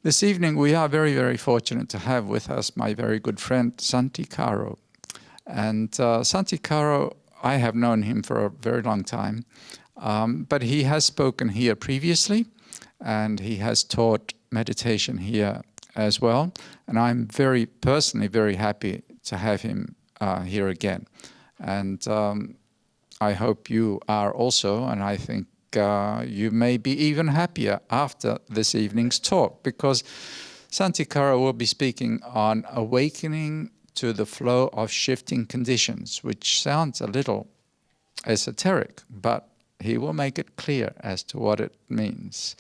This evening we are very, very fortunate to have with us my very good friend Santikaro. And Santikaro, I have known him for a very long time, but he has spoken here previously, and he has taught meditation here as well. And I'm personally very happy to have him here again. And I hope you are also, and I think you may be even happier after this evening's talk, because Santikaro will be speaking on awakening to the flow of shifting conditions, which sounds a little esoteric, but he will make it clear as to what it means.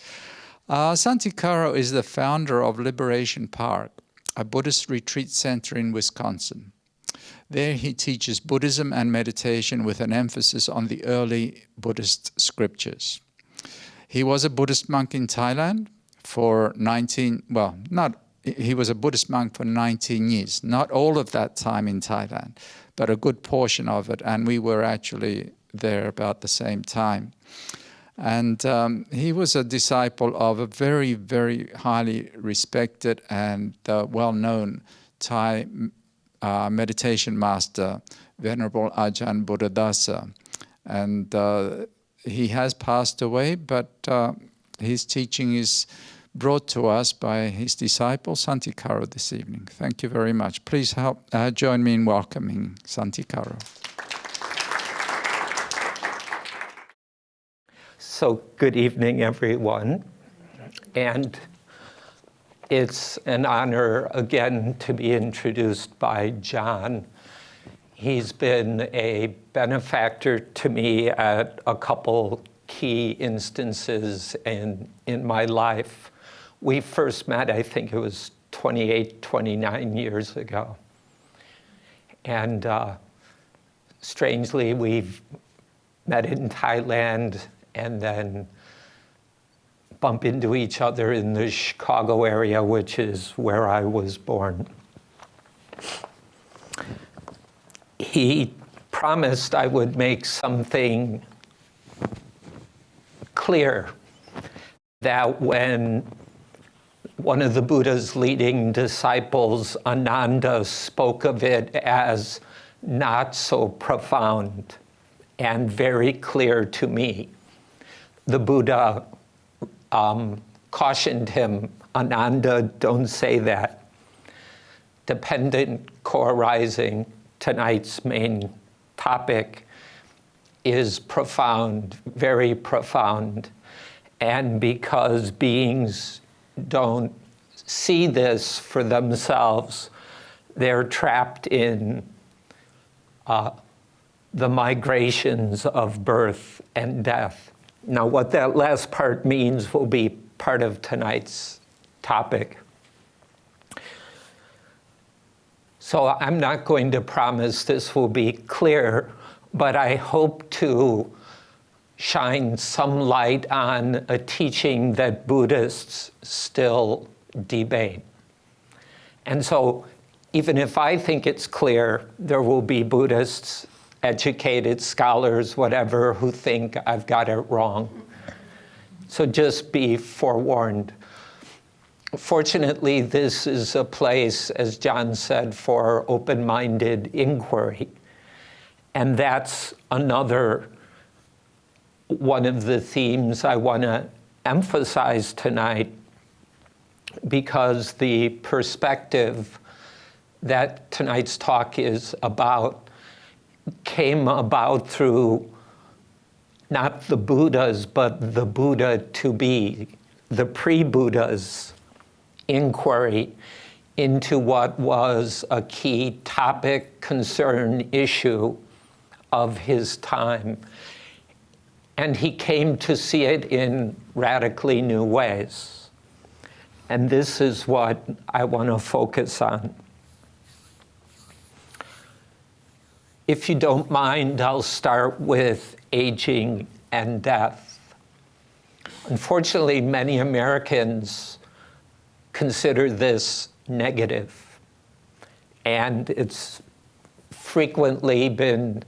Santikaro is the founder of Liberation Park, a Buddhist retreat center in Wisconsin. There he teaches Buddhism and meditation with an emphasis on the early Buddhist scriptures. He was a Buddhist monk in Thailand for he was a Buddhist monk for 19 years. Not all of that time in Thailand, but a good portion of it, and we were actually there about the same time. And he was a disciple of a very, very highly respected and well-known Thai meditation master, Venerable Ajahn Buddhadasa. And he has passed away, but his teaching is brought to us by his disciple Santikaro this evening. Thank you very much. Please join me in welcoming Santikaro. So good evening, everyone. And it's an honor again to be introduced by John. He's been a benefactor to me at a couple key instances in my life. We first met, I think it was 28, 29 years ago. And strangely, we've met in Thailand and then bump into each other in the Chicago area, which is where I was born. He promised I would make something clear, that when one of the Buddha's leading disciples, Ananda, spoke of it as not so profound and very clear to me, the Buddha cautioned him, Ananda, don't say that. Dependent co-arising, tonight's main topic, is profound, very profound. And because beings don't see this for themselves, they're trapped in the migrations of birth and death. Now, what that last part means will be part of tonight's topic. So I'm not going to promise this will be clear, but I hope to shine some light on a teaching that Buddhists still debate. And so even if I think it's clear, there will be Buddhists, educated scholars, whatever, who think I've got it wrong. So just be forewarned. Fortunately, this is a place, as John said, for open-minded inquiry. And that's another one of the themes I want to emphasize tonight, because the perspective that tonight's talk is about came about through not the Buddhas, but the Buddha to be, the pre-Buddha's inquiry into what was a key topic, concern, issue of his time. And he came to see it in radically new ways. And this is what I want to focus on. If you don't mind, I'll start with aging and death. Unfortunately, many Americans consider this negative. And it's frequently been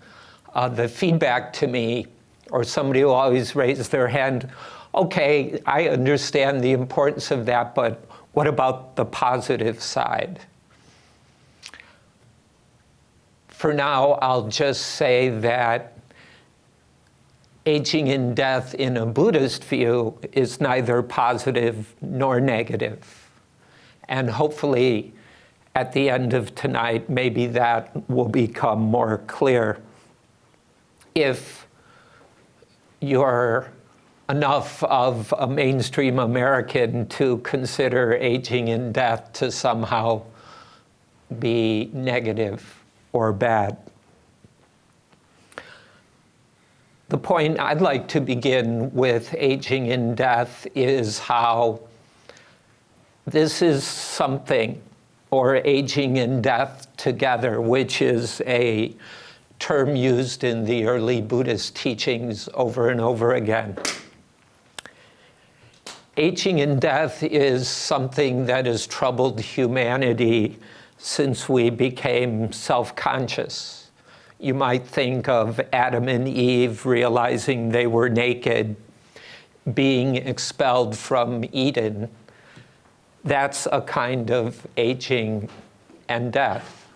the feedback to me, or somebody will always raise their hand, okay, I understand the importance of that, but What about the positive side? For now, I'll just say that aging in death in a Buddhist view is neither positive nor negative. And hopefully, at the end of tonight, maybe that will become more clear. If you're enough of a mainstream American to consider aging in death to somehow be negative or bad. The point I'd like to begin with aging in death is how this is something, or aging in death together, which is a term used in the early Buddhist teachings over and over again. Aging in death is something that has troubled humanity since we became self-conscious. You might think of Adam and Eve realizing they were naked, being expelled from Eden. That's a kind of aging and death.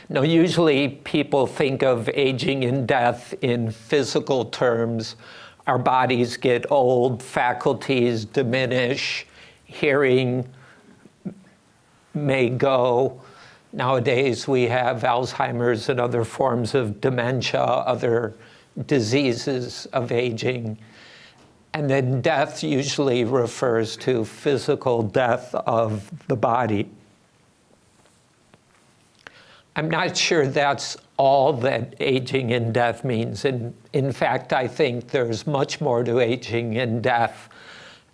Now, usually people think of aging and death in physical terms. Our bodies get old, faculties diminish, hearing may go. Nowadays, we have Alzheimer's and other forms of dementia, other diseases of aging. And then death usually refers to physical death of the body. I'm not sure that's all that aging in death means. And in fact, I think there's much more to aging in death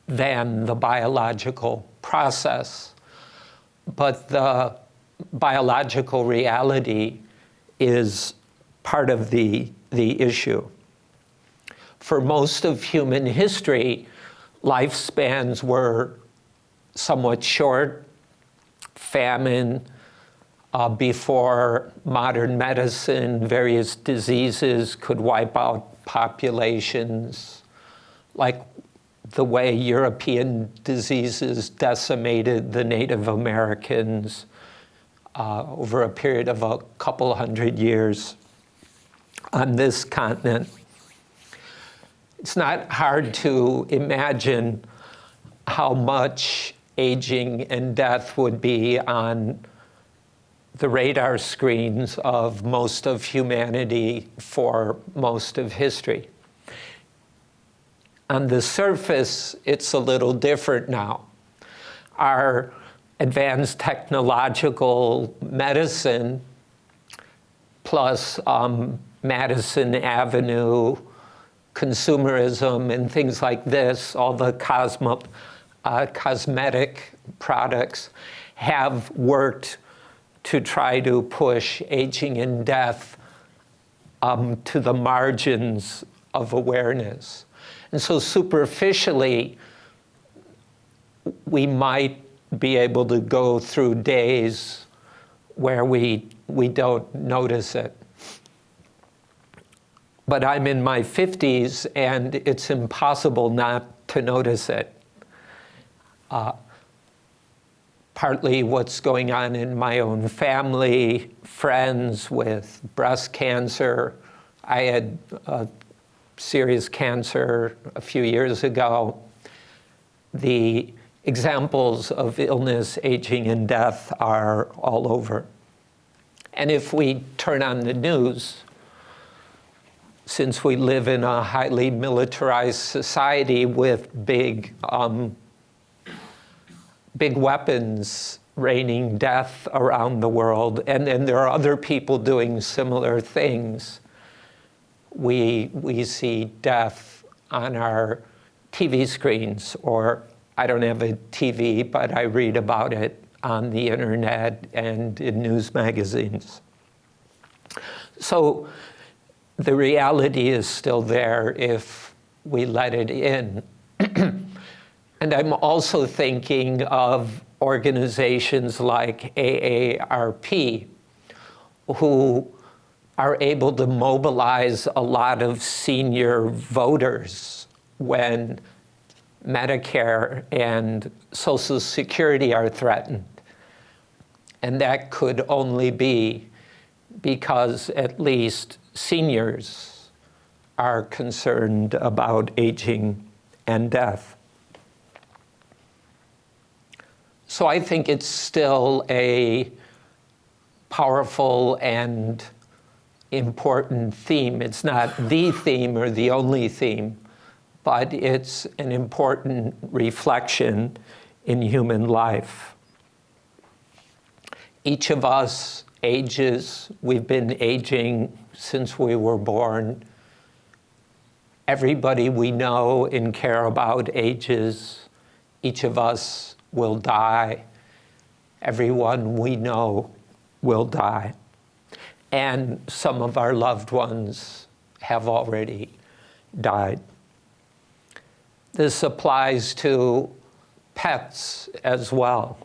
than the biological process. But the biological reality is part of the issue. For most of human history, lifespans were somewhat short. Famine, before modern medicine, various diseases could wipe out populations, like the way European diseases decimated the Native Americans over a period of a couple hundred years on this continent. It's not hard to imagine how much aging and death would be on the radar screens of most of humanity for most of history. On the surface, it's a little different now. Our advanced technological medicine, plus Madison Avenue, consumerism, and things like this, all the cosmetic products have worked to try to push aging and death to the margins of awareness. And so superficially, we might be able to go through days where we don't notice it. But I'm in my 50s, and it's impossible not to notice it. Partly what's going on in my own family, friends with breast cancer. I had serious cancer a few years ago. The examples of illness, aging, and death are all over. And if we turn on the news, since we live in a highly militarized society with big weapons raining death around the world, and then there are other people doing similar things, we see death on our TV screens, or I don't have a TV, but I read about it on the internet and in news magazines. So the reality is still there if we let it in. And I'm also thinking of organizations like AARP, who are able to mobilize a lot of senior voters when Medicare and Social Security are threatened. And that could only be because at least seniors are concerned about aging and death. So I think it's still a powerful and important theme. It's not the theme or the only theme, but it's an important reflection in human life. Each of us ages. We've been aging since we were born. Everybody we know and care about ages. Each of us will die. Everyone we know will die. And some of our loved ones have already died. This applies to pets as well.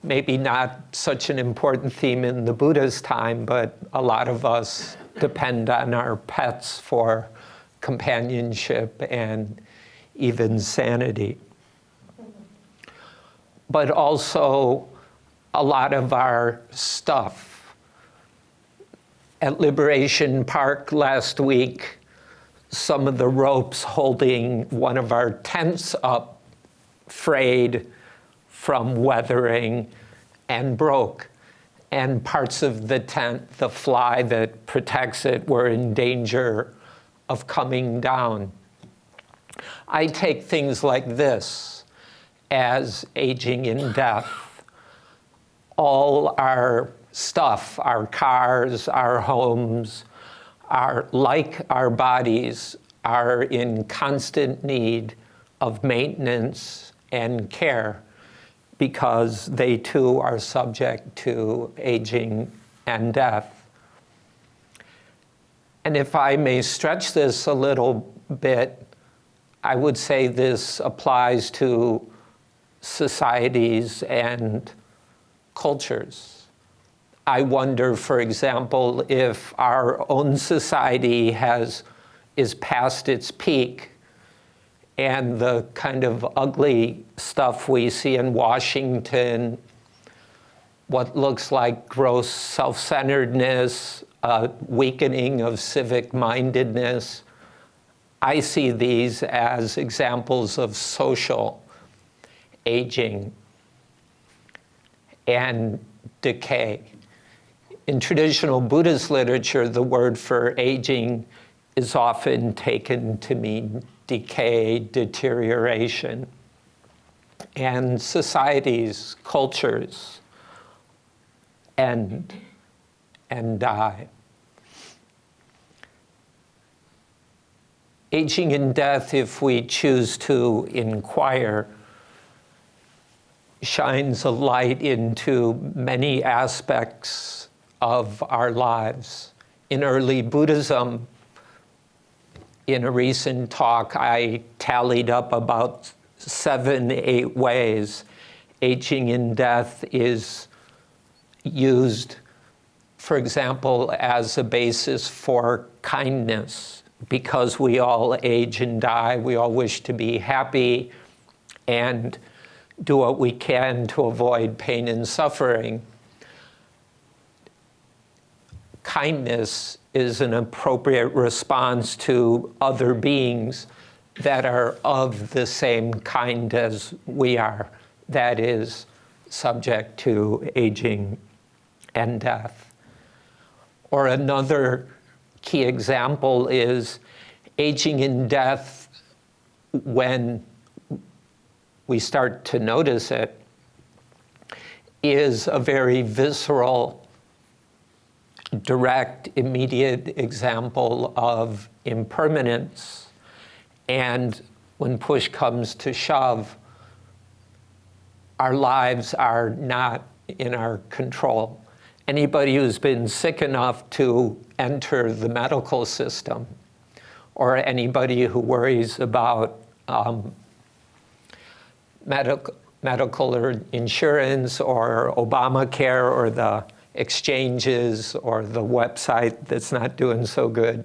Maybe not such an important theme in the Buddha's time, but a lot of us depend on our pets for companionship and even sanity. But also a lot of our stuff. At Liberation Park last week, some of the ropes holding one of our tents up frayed from weathering and broke. And parts of the tent, the fly that protects it, were in danger of coming down. I take things like this as aging in death. All our stuff, our cars, our homes, like our bodies, are in constant need of maintenance and care, because they too are subject to aging and death. And if I may stretch this a little bit, I would say this applies to societies and cultures. I wonder, for example, if our own society is past its peak, and the kind of ugly stuff we see in Washington, what looks like gross self-centeredness, weakening of civic mindedness. I see these as examples of social aging and decay. In traditional Buddhist literature, the word for aging is often taken to mean decay, deterioration. And societies, cultures, end and die. Aging and death, if we choose to inquire, shines a light into many aspects of our lives. In early Buddhism, in a recent talk, I tallied up about 7, 8 ways aging in death is used, for example, as a basis for kindness. Because we all age and die, we all wish to be happy and do what we can to avoid pain and suffering. Kindness is an appropriate response to other beings that are of the same kind as we are, that is, subject to aging and death. Or another key example is aging and death, when we start to notice it, is a very visceral, direct, immediate example of impermanence. And when push comes to shove, our lives are not in our control. Anybody who's been sick enough to enter the medical system, or anybody who worries about medical or insurance or Obamacare or the exchanges or the website that's not doing so good.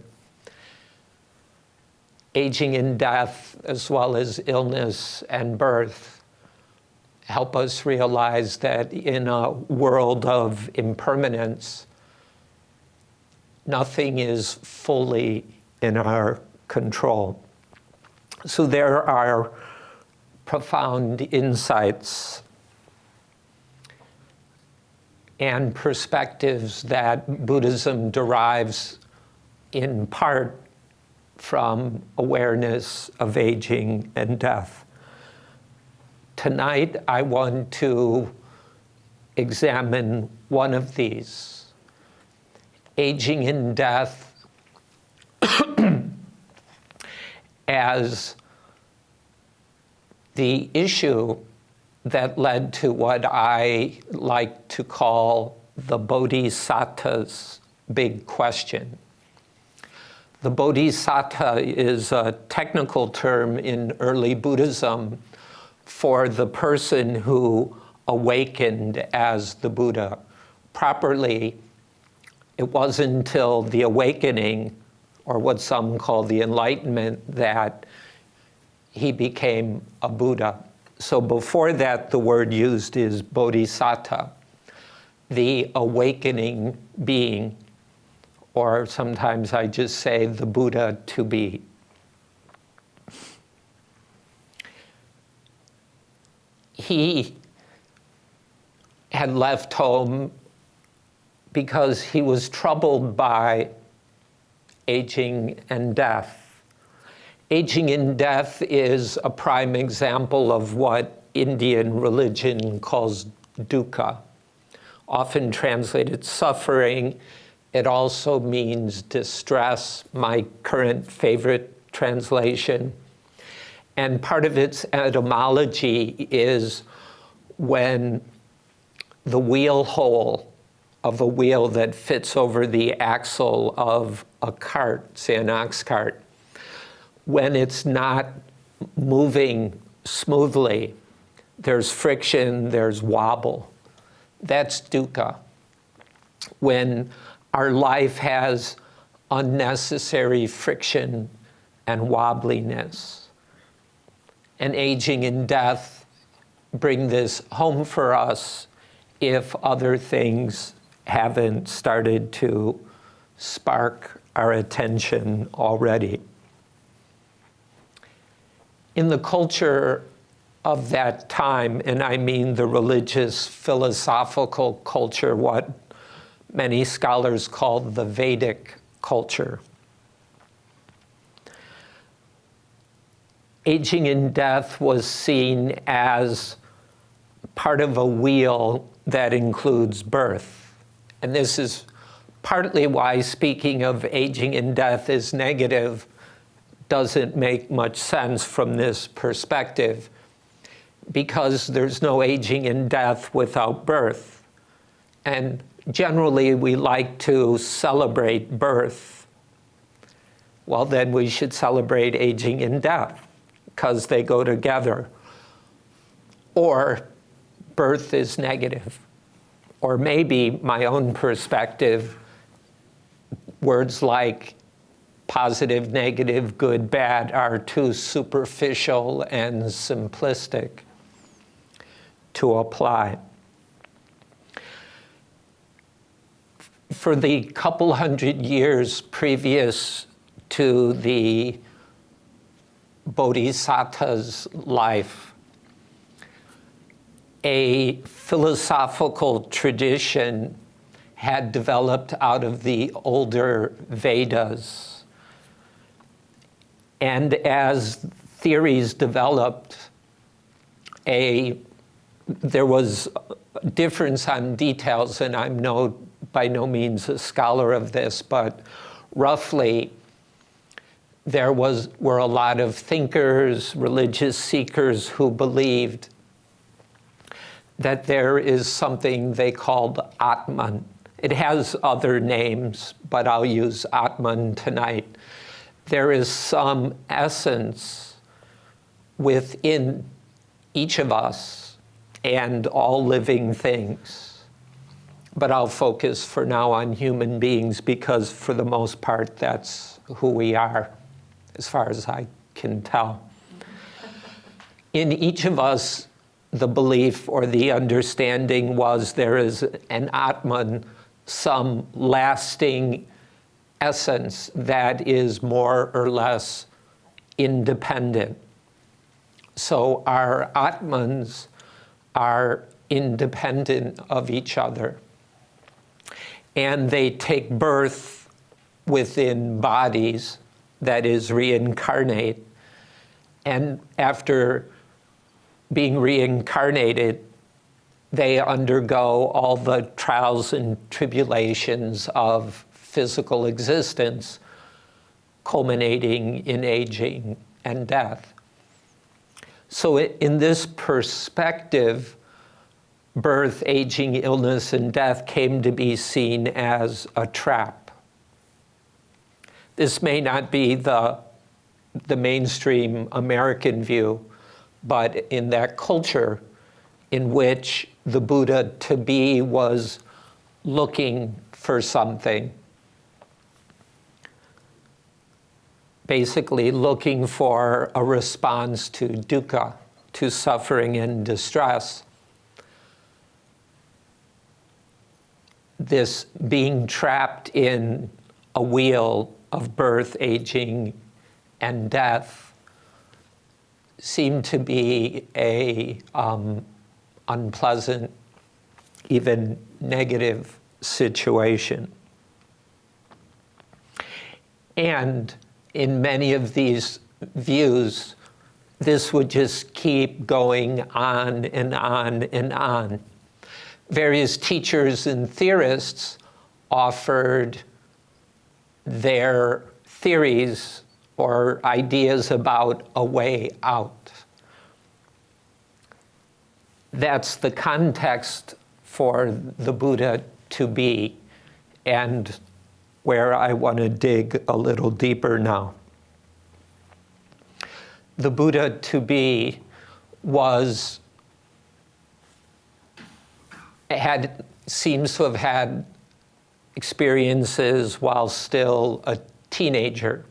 aging and death, as well as illness and birth, help us realize that in a world of impermanence, nothing is fully in our control. So there are profound insights and perspectives that Buddhism derives in part from awareness of aging and death. Tonight, I want to examine one of these, aging and death as the issue that led to what I like to call the bodhisattva's big question. The bodhisattva is a technical term in early Buddhism for the person who awakened as the Buddha. Properly, it wasn't until the awakening, or what some call the enlightenment, that he became a Buddha. So before that, the word used is bodhisattva, the awakening being, or sometimes I just say the Buddha to be. He had left home because he was troubled by aging and death. Aging and death is a prime example of what Indian religion calls dukkha, often translated suffering. It also means distress, my current favorite translation. And part of its etymology is when the wheel hole of a wheel that fits over the axle of a cart, say an ox cart, when it's not moving smoothly, there's friction, there's wobble. That's dukkha. When our life has unnecessary friction and wobbliness. And aging and death bring this home for us if other things haven't started to spark our attention already. In the culture of that time, and I mean the religious philosophical culture, what many scholars call the Vedic culture, aging and death was seen as part of a wheel that includes birth. And this is partly why speaking of aging and death is negative doesn't make much sense from this perspective, because there's no aging and death without birth. And generally, we like to celebrate birth. Well, then we should celebrate aging and death, because they go together. Or birth is negative. Or maybe my own perspective, words like positive, negative, good, bad are too superficial and simplistic to apply. For the couple hundred years previous to the bodhisattva's life, a philosophical tradition had developed out of the older Vedas. And as theories developed, there was a difference on details, and I'm by no means a scholar of this, but roughly there were a lot of thinkers, religious seekers who believed that there is something they called Atman. It has other names, but I'll use Atman tonight. There is some essence within each of us and all living things. But I'll focus for now on human beings because for the most part, that's who we are. as far as I can tell. In each of us, the belief or the understanding was there is an Atman, some lasting essence that is more or less independent. So our Atmans are independent of each other. And they take birth within bodies, that is, reincarnate. And after being reincarnated, they undergo all the trials and tribulations of physical existence, culminating in aging and death. So in this perspective, birth, aging, illness, and death came to be seen as a trap. This may not be the mainstream American view, but in that culture in which the Buddha to be was looking for something, basically looking for a response to dukkha, to suffering and distress. This being trapped in a wheel of birth, aging, and death seemed to be a unpleasant, even negative situation. And in many of these views, this would just keep going on and on and on. Various teachers and theorists offered their theories or ideas about a way out. That's the context for the Buddha to be, and where I want to dig a little deeper now. The Buddha to be seems to have had experiences while still a teenager.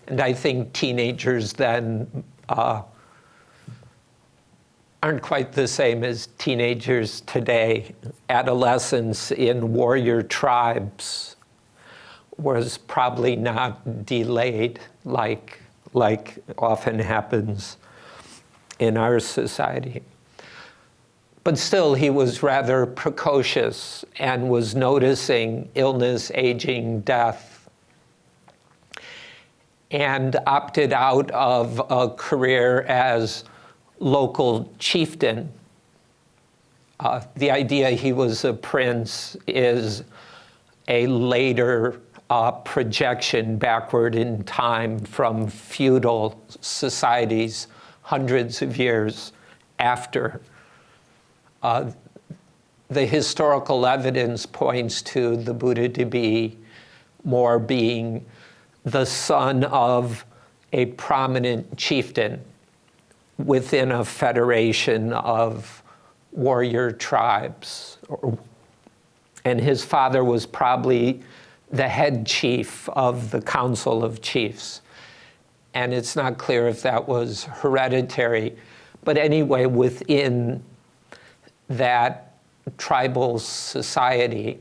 And I think teenagers then aren't quite the same as teenagers today. Adolescence in warrior tribes was probably not delayed like often happens in our society. But still, he was rather precocious and was noticing illness, aging, death, and opted out of a career as local chieftain. The idea he was a prince is a later projection backward in time from feudal societies hundreds of years after. The historical evidence points to the Buddha to be more being the son of a prominent chieftain within a federation of warrior tribes. And his father was probably the head chief of the Council of Chiefs. And it's not clear if that was hereditary, but anyway, within that tribal society,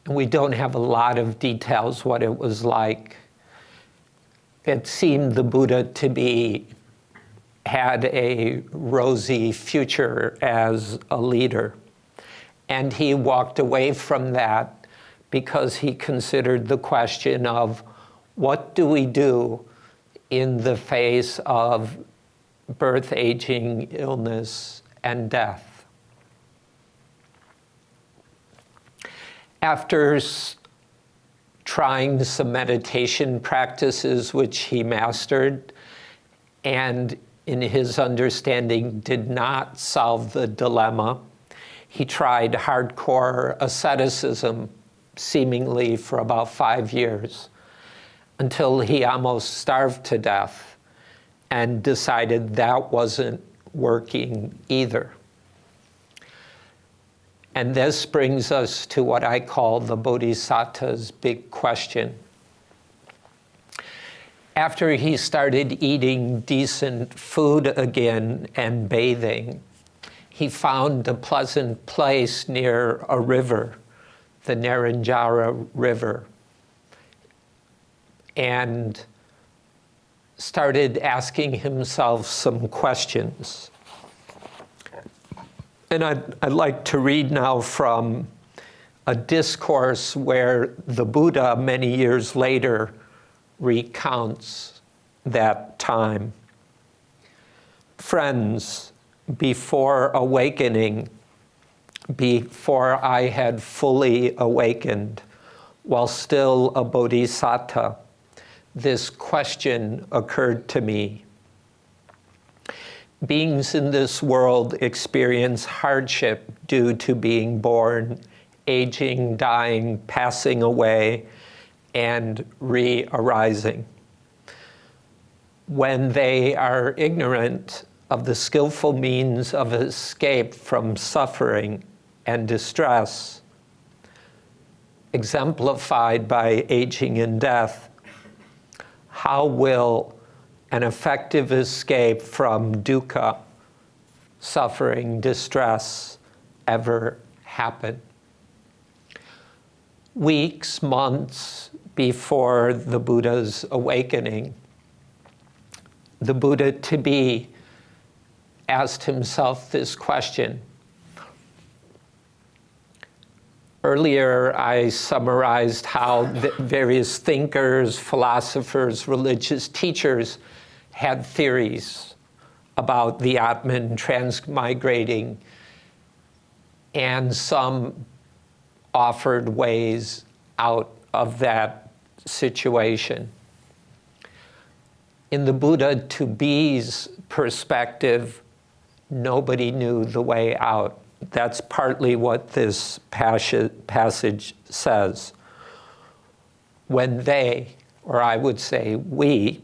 and we don't have a lot of details what it was like. It seemed the Buddha to be had a rosy future as a leader. And he walked away from that because he considered the question of what do we do in the face of birth, aging, illness, and death. After trying some meditation practices, which he mastered, and in his understanding did not solve the dilemma, he tried hardcore asceticism, seemingly for about 5 years, until he almost starved to death and decided that wasn't working either. And this brings us to what I call the Bodhisattva's big question. After he started eating decent food again and bathing, he found a pleasant place near a river, the Naranjara River, and started asking himself some questions. And I'd like to read now from a discourse where the Buddha, many years later, recounts that time. Friends, before awakening, before I had fully awakened, while still a bodhisattva, this question occurred to me. Beings in this world experience hardship due to being born, aging, dying, passing away, and re-arising. When they are ignorant of the skillful means of escape from suffering and distress, exemplified by aging and death, how will an effective escape from dukkha, suffering, distress, ever happen? Weeks, months before the Buddha's awakening, the Buddha-to-be asked himself this question. Earlier, I summarized how the various thinkers, philosophers, religious teachers had theories about the Atman transmigrating, and some offered ways out of that situation. In the Buddha-to-be's perspective, nobody knew the way out. That's partly what this passage says. When they, or I would say we,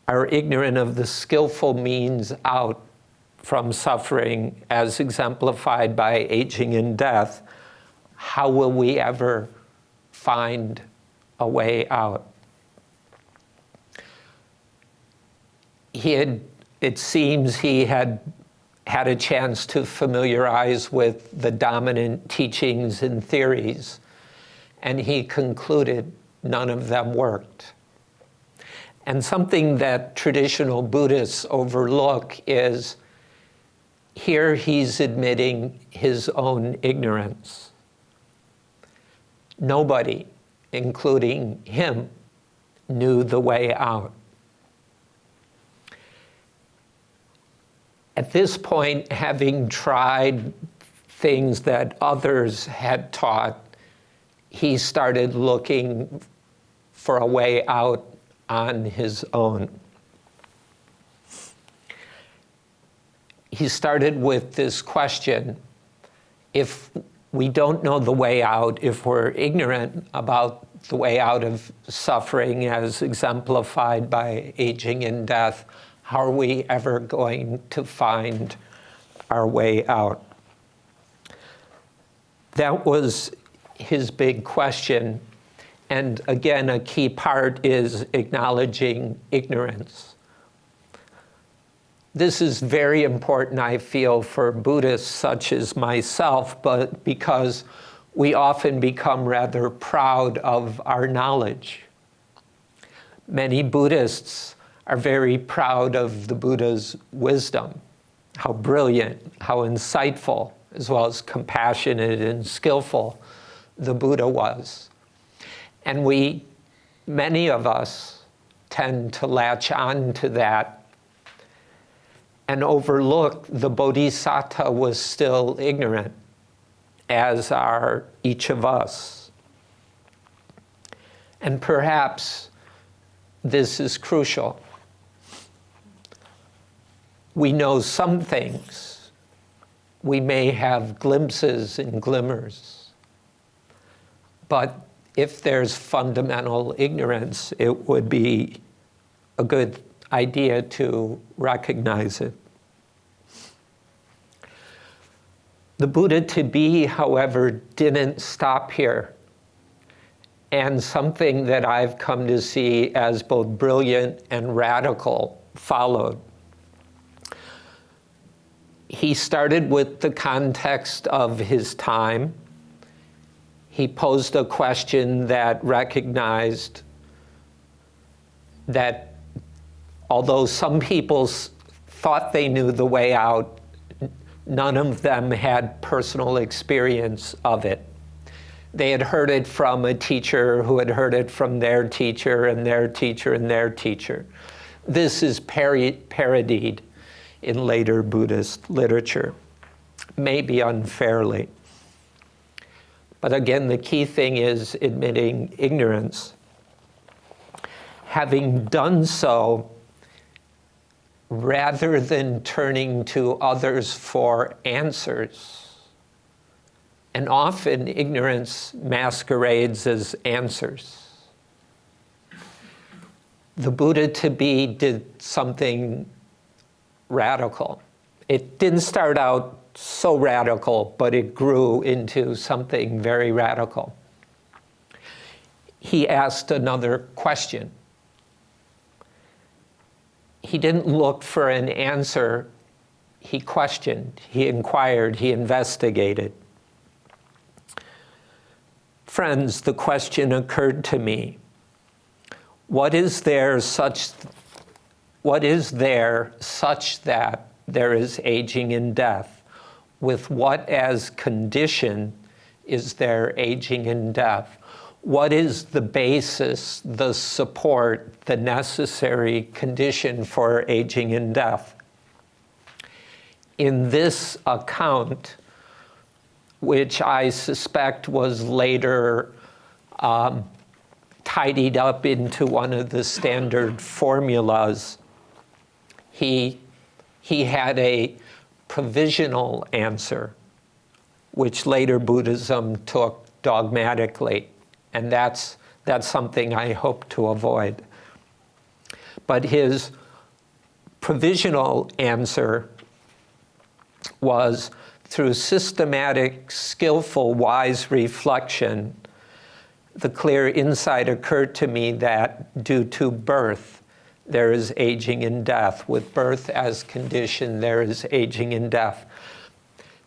are ignorant of the skillful means out from suffering as exemplified by aging and death, how will we ever find a way out? It seems he had a chance to familiarize with the dominant teachings and theories, and he concluded none of them worked. And something that traditional Buddhists overlook is here he's admitting his own ignorance. Nobody, including him, knew the way out. At this point, having tried things that others had taught, he started looking for a way out on his own. He started with this question: if we don't know the way out, if we're ignorant about the way out of suffering as exemplified by aging and death, how are we ever going to find our way out? That was his big question. And again, a key part is acknowledging ignorance. This is very important, I feel, for Buddhists such as myself, but because we often become rather proud of our knowledge. Many Buddhists are very proud of the Buddha's wisdom, how brilliant, how insightful, as well as compassionate and skillful the Buddha was. And many of us tend to latch on to that and overlook the Bodhisattva was still ignorant, as are each of us. And perhaps this is crucial. We know some things. We may have glimpses and glimmers. But if there's fundamental ignorance, it would be a good idea to recognize it. The Buddha to be, however, didn't stop here. And something that I've come to see as both brilliant and radical followed. He started with the context of his time. He posed a question that recognized that although some people thought they knew the way out, none of them had personal experience of it. They had heard it from a teacher who had heard it from their teacher and their teacher and their teacher. This is parodied in later Buddhist literature, maybe unfairly. But again, the key thing is admitting ignorance. Having done so, rather than turning to others for answers, and often ignorance masquerades as answers, the Buddha to be did something radical. It didn't start out so radical, but it grew into something very radical. He asked another question. He didn't look for an answer. He questioned, he inquired, he investigated. Friends, the question occurred to me, what is there such that there is aging and death? With what as condition is there aging and death? What is the basis, the support, the necessary condition for aging and death? In this account, which I suspect was later tidied up into one of the standard formulas, he had a provisional answer, which later Buddhism took dogmatically, and that's something I hope to avoid. But his provisional answer was, through systematic, skillful, wise reflection, the clear insight occurred to me that due to birth, there is aging and death. With birth as condition, there is aging and death.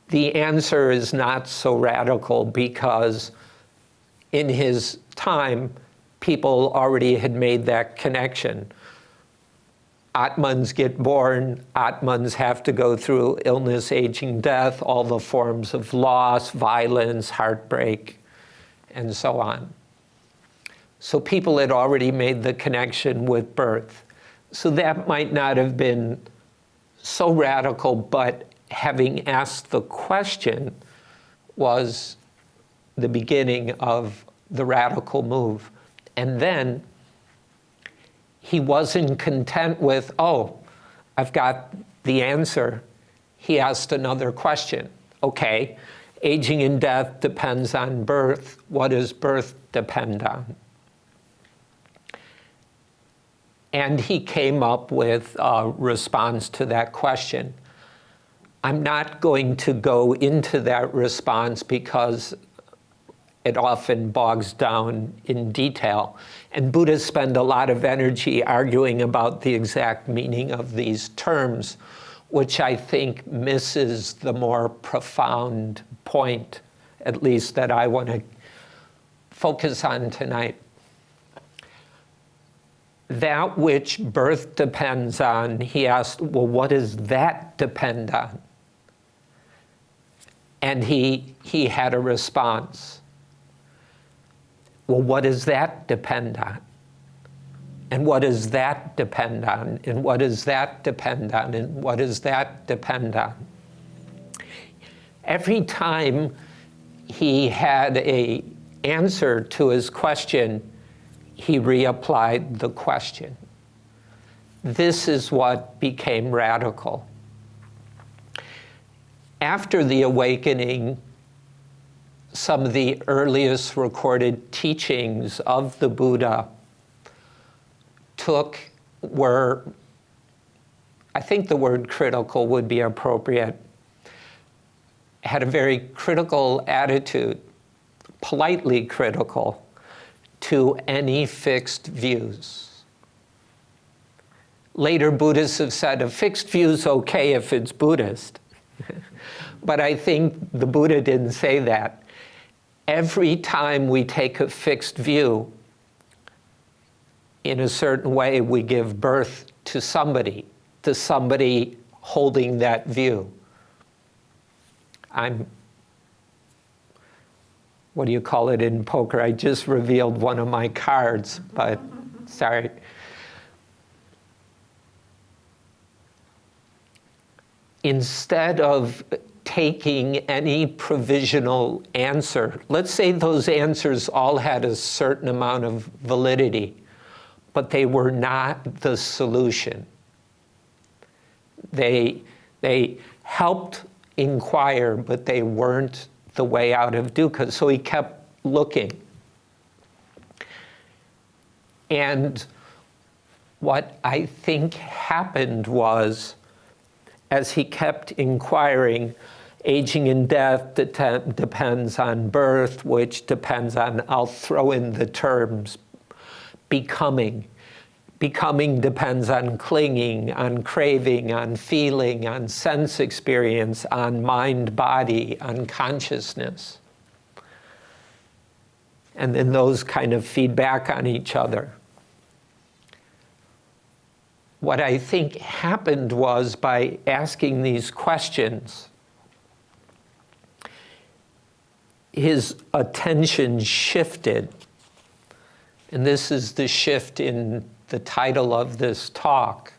The answer is not so radical because in his time, people already had made that connection. Atmans get born, Atmans have to go through illness, aging, death, all the forms of loss, violence, heartbreak, and so on. So people had already made the connection with birth. So that might not have been so radical, but having asked the question was the beginning of the radical move. And then he wasn't content with, oh, I've got the answer. He asked another question. Okay, aging and death depends on birth. What does birth depend on? And he came up with a response to that question. I'm not going to go into that response because it often bogs down in detail. And Buddhists spend a lot of energy arguing about the exact meaning of these terms, which I think misses the more profound point, at least that I want to focus on tonight. That which birth depends on, he asked, well, what does that depend on? And he had a response. Well, what does that depend on? And what does that depend on? And what does that depend on? And what does that depend on? Every time he had an answer to his question, he reapplied the question. This is what became radical. After the awakening, some of the earliest recorded teachings of the Buddha were, I think the word critical would be appropriate, had a very critical attitude, politely critical, to any fixed views. Later Buddhists have said a fixed view is okay if it's Buddhist. But I think the Buddha didn't say that. Every time we take a fixed view, in a certain way, we give birth to somebody holding that view. What do you call it in poker? I just revealed one of my cards, but sorry. Instead of taking any provisional answer, let's say those answers all had a certain amount of validity, but they were not the solution. They helped inquire, but they weren't the way out of dukkha. So he kept looking. And what I think happened was, as he kept inquiring, aging and death depends on birth, which depends on, I'll throw in the terms, becoming. Becoming depends on clinging, on craving, on feeling, on sense experience, on mind, body, on consciousness. And then those kind of feed back on each other. What I think happened was, by asking these questions, his attention shifted. And this is the shift in the title of this talk,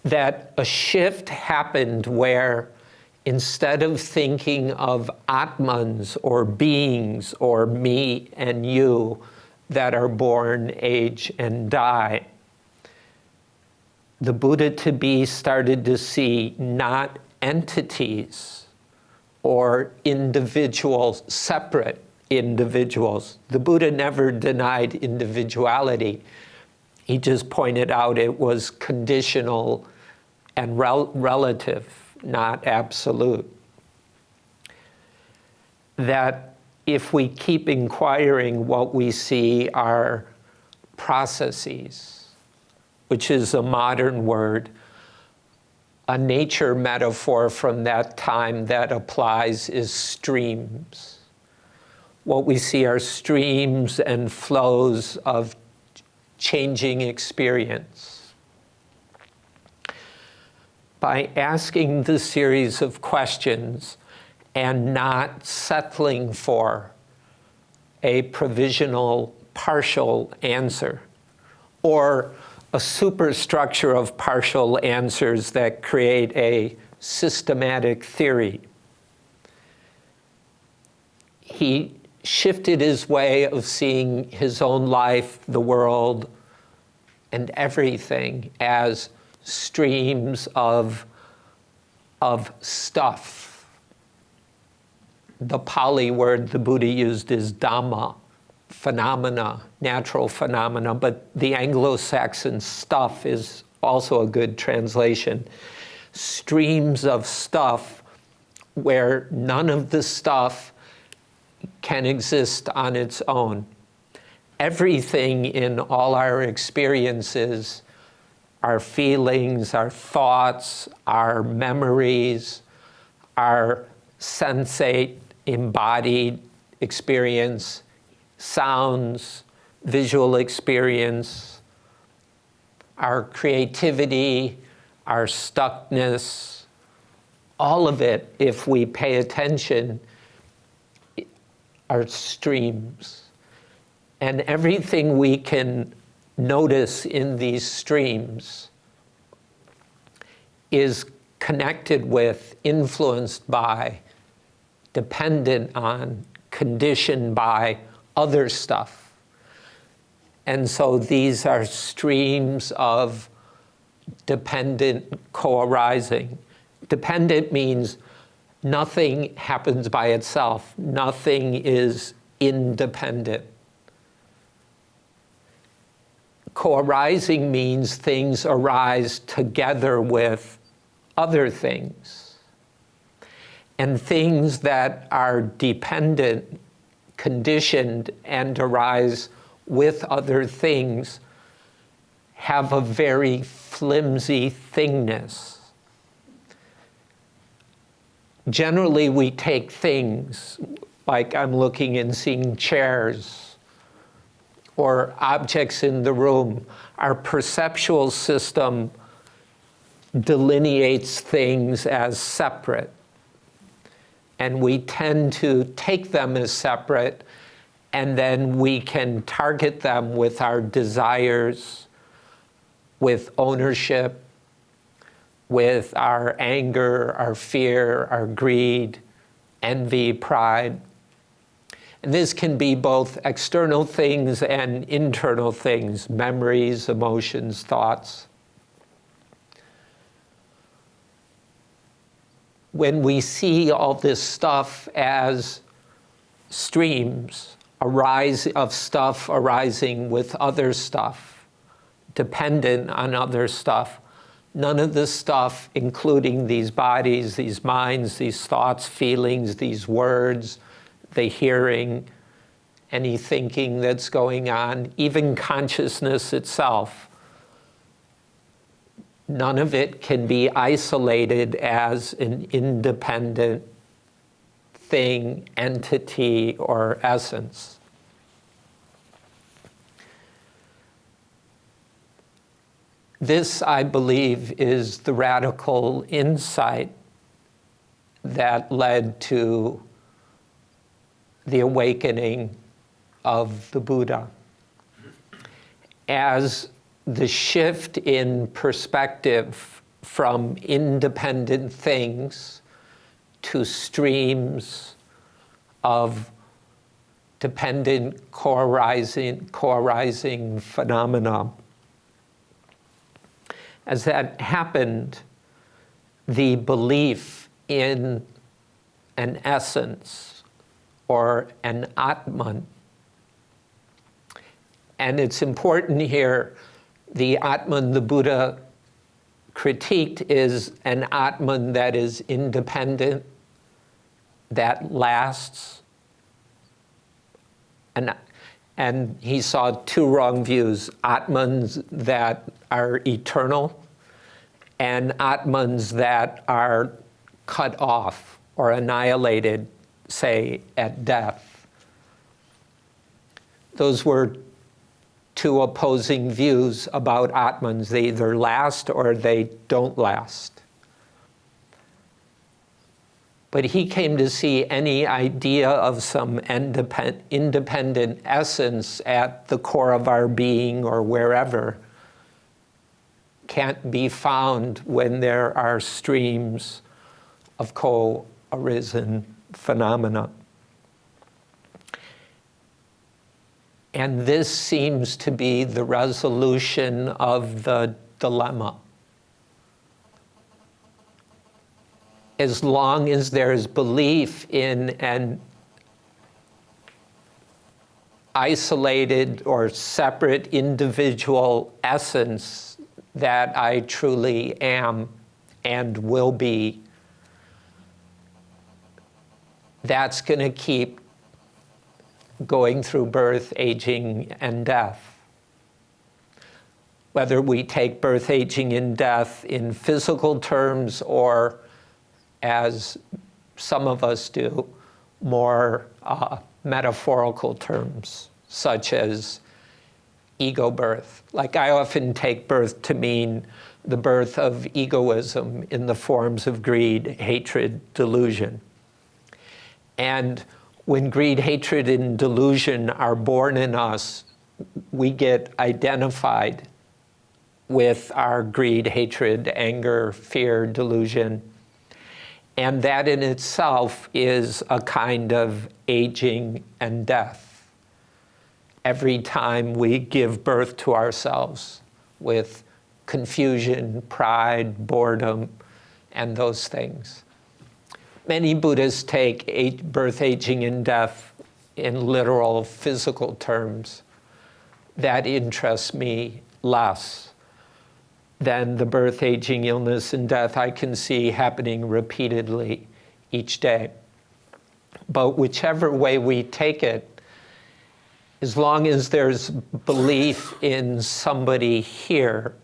that a shift happened where, instead of thinking of Atmans or beings or me and you that are born, age, and die, the Buddha-to-be started to see not entities or individuals, separate individuals. The Buddha never denied individuality. He just pointed out it was conditional and relative, not absolute. That if we keep inquiring, what we see are processes, which is a modern word. A nature metaphor from that time that applies is streams. What we see are streams and flows of changing experience. By asking the series of questions and not settling for a provisional, partial answer, or a superstructure of partial answers that create a systematic theory, he shifted his way of seeing his own life, the world, and everything as streams of stuff. The Pali word the Buddha used is Dhamma, phenomena, natural phenomena, but the Anglo-Saxon stuff is also a good translation. Streams of stuff where none of the stuff can exist on its own. Everything in all our experiences, our feelings, our thoughts, our memories, our sensate, embodied experience, sounds, visual experience, our creativity, our stuckness, all of it, if we pay attention, are streams. And everything we can notice in these streams is connected with, influenced by, dependent on, conditioned by other stuff. And so these are streams of dependent co-arising. Dependent means nothing happens by itself. Nothing is independent. Co-arising means things arise together with other things. And things that are dependent, conditioned, and arise with other things have a very flimsy thingness. Generally, we take things, like I'm looking and seeing chairs or objects in the room. Our perceptual system delineates things as separate. And we tend to take them as separate, and then we can target them with our desires, with ownership, with our anger, our fear, our greed, envy, pride. And this can be both external things and internal things, memories, emotions, thoughts. When we see all this stuff as streams of stuff arising with other stuff, dependent on other stuff, none of this stuff, including these bodies, these minds, these thoughts, feelings, these words, the hearing, any thinking that's going on, even consciousness itself, none of it can be isolated as an independent thing, entity, or essence. This, I believe, is the radical insight that led to the awakening of the Buddha. As the shift in perspective from independent things to streams of dependent co-arising phenomena. As that happened, the belief in an essence or an Atman, and it's important here, the Atman the Buddha critiqued is an Atman that is independent, that lasts. And he saw two wrong views: Atmans that are eternal and Atmans that are cut off or annihilated, say, at death. Those were two opposing views about Atmans. They either last or they don't last. But he came to see any idea of some independent essence at the core of our being or wherever can't be found when there are streams of co-arisen phenomena. And this seems to be the resolution of the dilemma. As long as there is belief in an isolated or separate individual essence that I truly am and will be, that's going to keep going through birth, aging, and death. Whether we take birth, aging, and death in physical terms or, as some of us do, more metaphorical terms, such as ego birth. Like, I often take birth to mean the birth of egoism in the forms of greed, hatred, delusion. And when greed, hatred, and delusion are born in us, we get identified with our greed, hatred, anger, fear, delusion. And that in itself is a kind of aging and death. Every time we give birth to ourselves with confusion, pride, boredom, and those things. Many Buddhists take birth, aging, and death in literal physical terms. That interests me less than the birth, aging, illness, and death I can see happening repeatedly each day. But whichever way we take it, as long as there's belief in somebody here,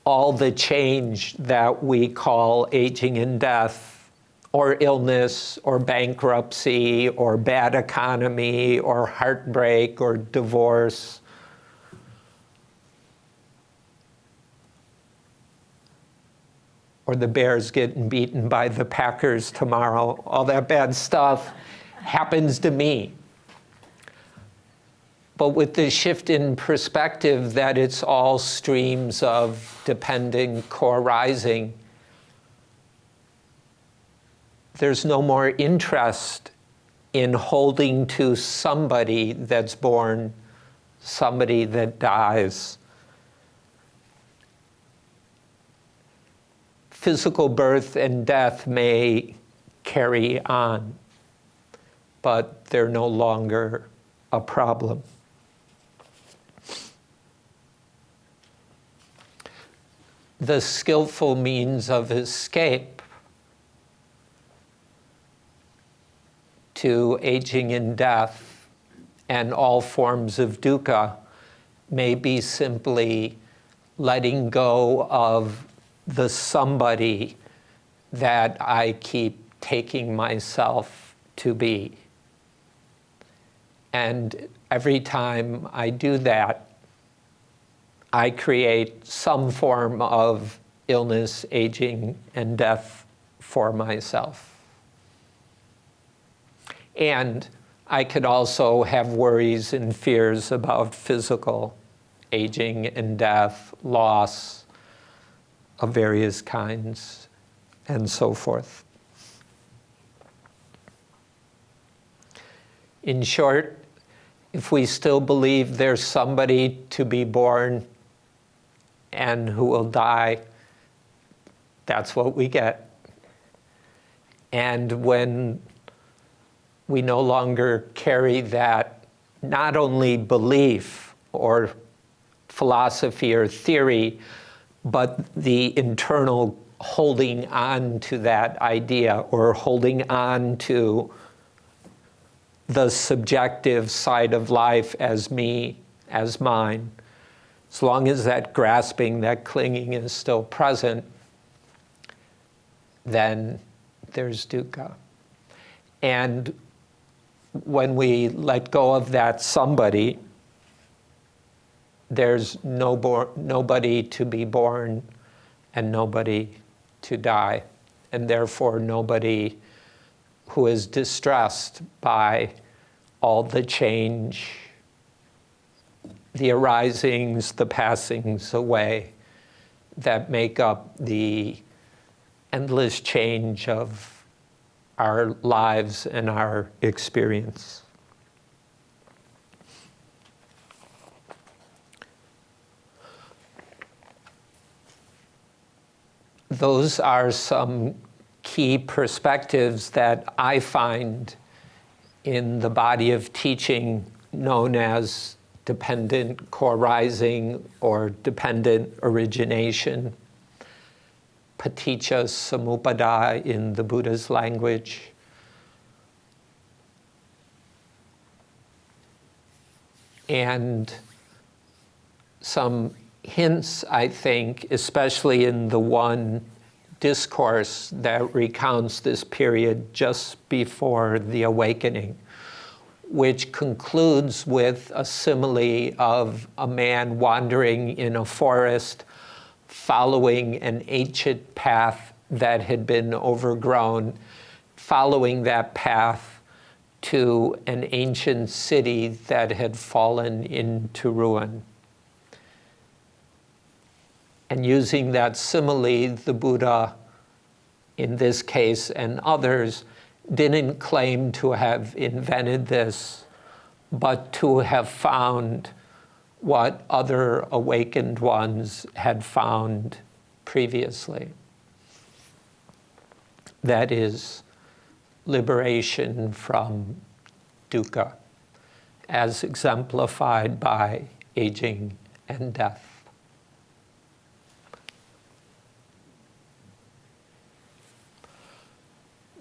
all the change that we call aging and death, or illness, or bankruptcy, or bad economy, or heartbreak, or divorce, or the Bears getting beaten by the Packers tomorrow, all that bad stuff happens to me. But with the shift in perspective that it's all streams of dependent co-arising, there's no more interest in holding to somebody that's born, somebody that dies. Physical birth and death may carry on, but they're no longer a problem. The skillful means of escape to aging and death and all forms of dukkha may be simply letting go of the somebody that I keep taking myself to be. And every time I do that, I create some form of illness, aging, and death for myself. And I could also have worries and fears about physical aging and death, loss of various kinds, and so forth. In short, if we still believe there's somebody to be born and who will die, that's what we get. And when we no longer carry that, not only belief or philosophy or theory, but the internal holding on to that idea or holding on to the subjective side of life as me, as mine. As long as that grasping, that clinging is still present, then there's dukkha. And when we let go of that somebody, there's nobody to be born and nobody to die, and therefore nobody who is distressed by all the change, the arisings, the passings away that make up the endless change of our lives and our experience. Those are some key perspectives that I find in the body of teaching known as dependent co-arising or dependent origination, paticca samuppada in the Buddha's language. And some hints, I think, especially in the one discourse that recounts this period just before the awakening, which concludes with a simile of a man wandering in a forest, following an ancient path that had been overgrown, following that path to an ancient city that had fallen into ruin. And using that simile, the Buddha, in this case and others, didn't claim to have invented this, but to have found what other awakened ones had found previously. That is liberation from dukkha, as exemplified by aging and death.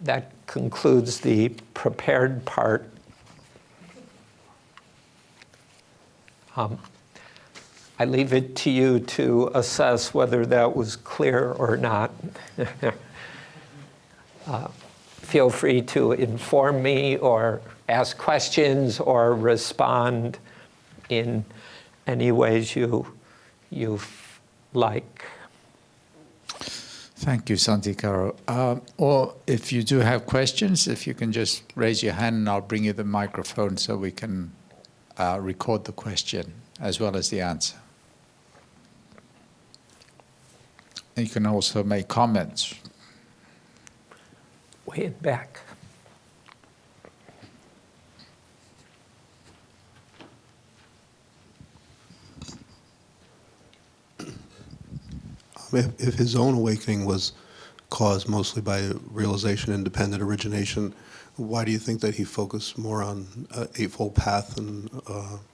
that concludes the prepared part. I leave it to you to assess whether that was clear or not. Feel free to inform me or ask questions or respond in any ways you like. Thank you, Santikaro. Or if you do have questions, if you can just raise your hand and I'll bring you the microphone so we can record the question as well as the answer. And you can also make comments. Way in back. If his own awakening was caused mostly by realization and dependent origination, why do you think that he focused more on Eightfold Path and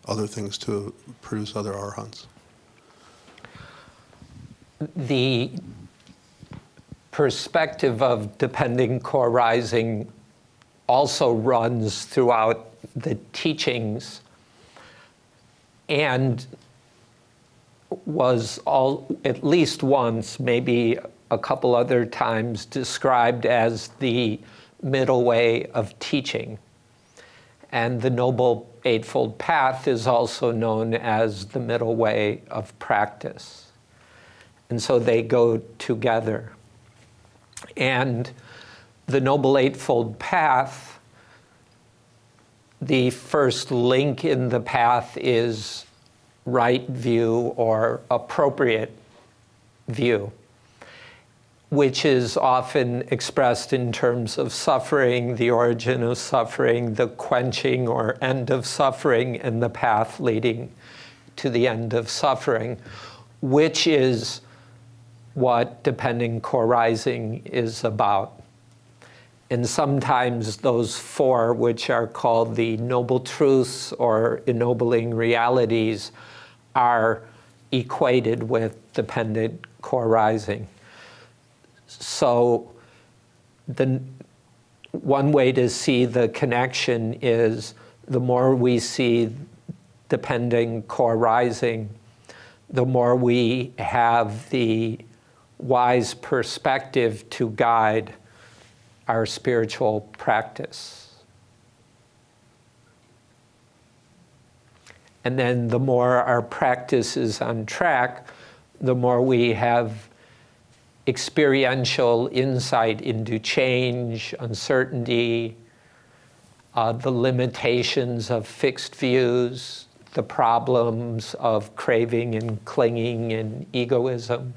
other things to produce other arhats? The perspective of depending co-arising also runs throughout the teachings and was at least once, maybe a couple other times, described as the middle way of teaching. And the Noble Eightfold Path is also known as the middle way of practice. And so they go together. And the Noble Eightfold Path, the first link in the path is right view or appropriate view, which is often expressed in terms of suffering, the origin of suffering, the quenching or end of suffering, and the path leading to the end of suffering, which is what depending co-arising is about. And sometimes those four, which are called the noble truths or ennobling realities, are equated with dependent co-arising. So one way to see the connection is the more we see depending co-arising, the more we have the wise perspective to guide our spiritual practice. And then the more our practice is on track, the more we have experiential insight into change, uncertainty, the limitations of fixed views, the problems of craving and clinging and egoism,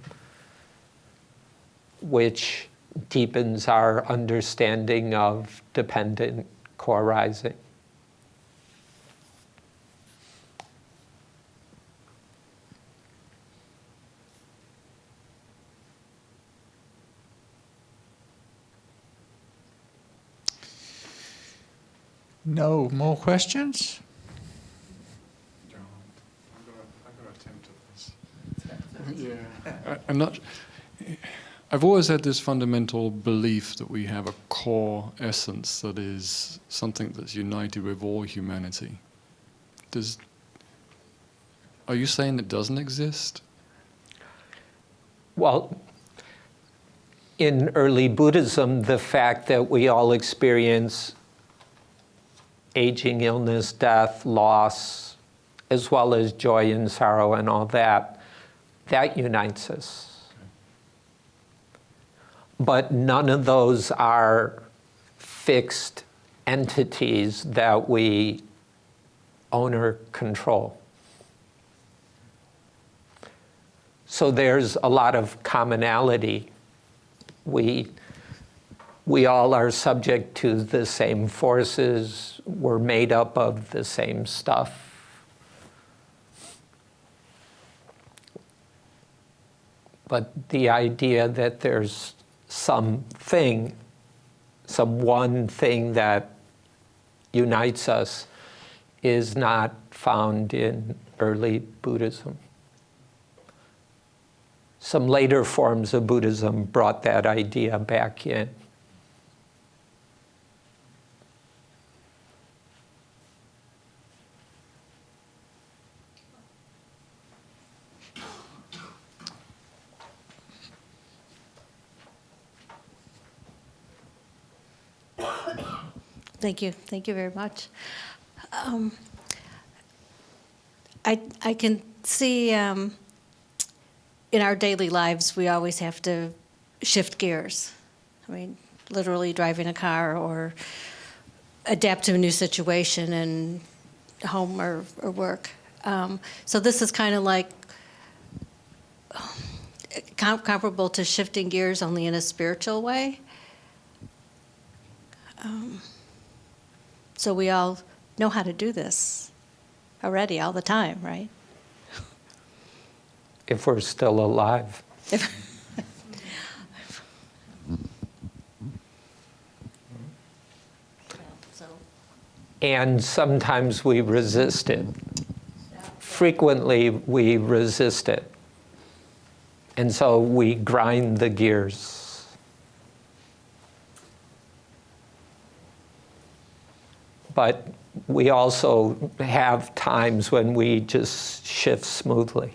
which deepens our understanding of dependent co-arising. No more questions? I'm going to attempt at this. Yeah, I'm not. I've always had this fundamental belief that we have a core essence that is something that's united with all humanity. Are you saying it doesn't exist? Well, in early Buddhism, the fact that we all experience aging, illness, death, loss, as well as joy and sorrow and all that, that unites us. But none of those are fixed entities that we own or control. So there's a lot of commonality. We all are subject to the same forces. We're made up of the same stuff. But the idea that there's some one thing that unites us is not found in early Buddhism. Some later forms of Buddhism brought that idea back in. Thank you. Thank you very much. I can see in our daily lives we always have to shift gears. I mean, literally driving a car or adapt to a new situation in home or work. So this is kind of like comparable to shifting gears, only in a spiritual way. So we all know how to do this already, all the time, right? If we're still alive. And sometimes we resist it. Frequently we resist it. And so we grind the gears. But we also have times when we just shift smoothly.